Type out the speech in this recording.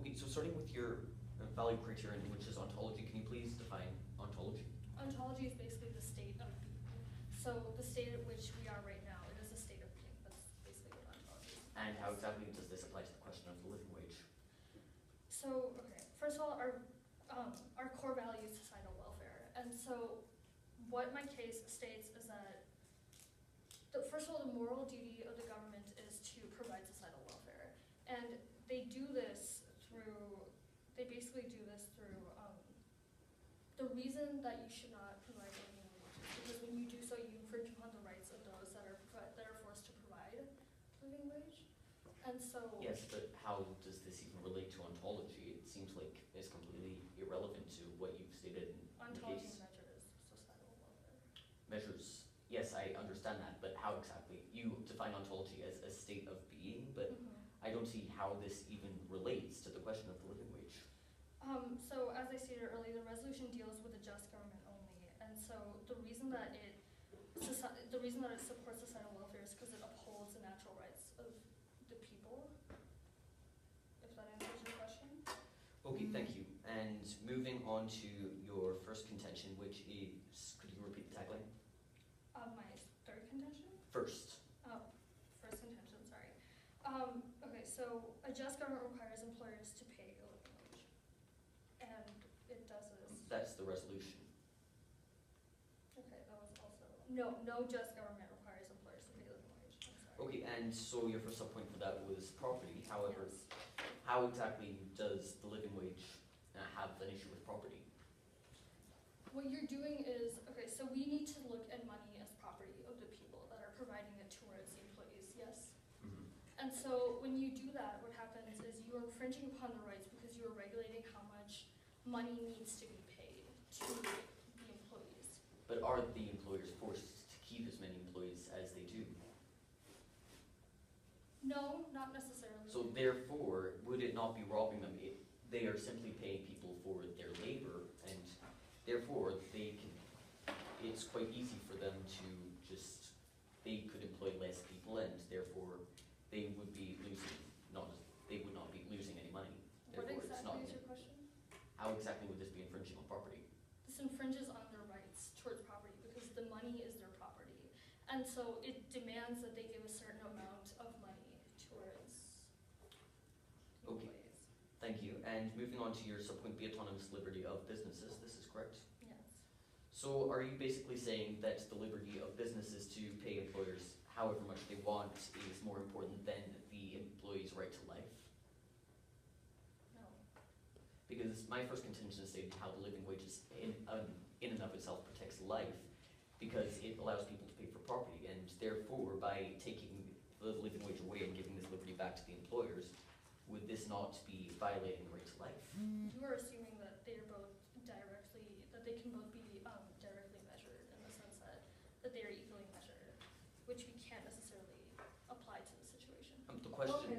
Okay, so starting with your value criterion, which is ontology, can you please define ontology? Ontology is basically the state of being. So the state at which we are right now, it is a state of being. That's basically what ontology is. And how exactly does this apply to the question of the living wage? So, okay, first of all, our core value is societal welfare. And so what my case states is that, first of all, the moral duty of the government is to provide societal welfare. And they do this through, they basically do this through, the reason that you should not provide living wage is because when you do so, you infringe upon the rights of those that are forced to provide living wage. And so Yes, but how does this even relate to ontology? It seems like it's completely irrelevant to what you've stated in the ontology case. measures societal welfare. Measures, yes, I understand that, but how exactly? You define ontology as a state of being, but I don't see how this even relates to the question of the living wage. So as I stated earlier, the resolution deals with a just government only, and so the reason that it supports societal welfare is because it upholds the natural rights of the people. If that answers your question. Okay, thank you. And moving on to your first contention, which is, could you repeat the tagline? My third contention? First. Oh, first contention, sorry. Okay, so a just government requires employers to pay a living wage. And it does this. That's the resolution. Okay, that was also, no just government requires employers to pay a living wage. I'm sorry. Okay, and so your first subpoint for that was property. However, Yes. how exactly does the living wage have an issue with property? What you're doing is, okay, so we need to look at money as property of the people that are providing it towards the employees, yes? And so when you do that, what happens is you are infringing upon the rights because you are regulating how much money needs to be paid to the employees. But are the employers forced to keep as many employees as they do? No, not necessarily. So therefore, would it not be robbing them if they are simply paying people for their labor, and therefore it's quite easy for them to just, they could employ less people, and therefore they would be losing, they would not be losing any money. What Therefore, exactly is your question? How exactly would this be infringing on property? This infringes on their rights towards property because the money is their property. And so it demands that they give a certain amount of money towards the employees. Thank you. And moving on to your subpoint, the autonomous liberty of businesses, this is correct? Yes. So are you basically saying that the liberty of businesses to pay employers however much they want is more important than the employee's right to life? No. Because my first contention is stating how the living wage is in and of itself protects life, because it allows people to pay for property, and therefore by taking the living wage away and giving this liberty back to the employers, would this not be violating the right to life? You are assuming that they are both directly, that they can both be directly measured in the sense that they are equally measured, which we can't necessarily apply to the situation. The question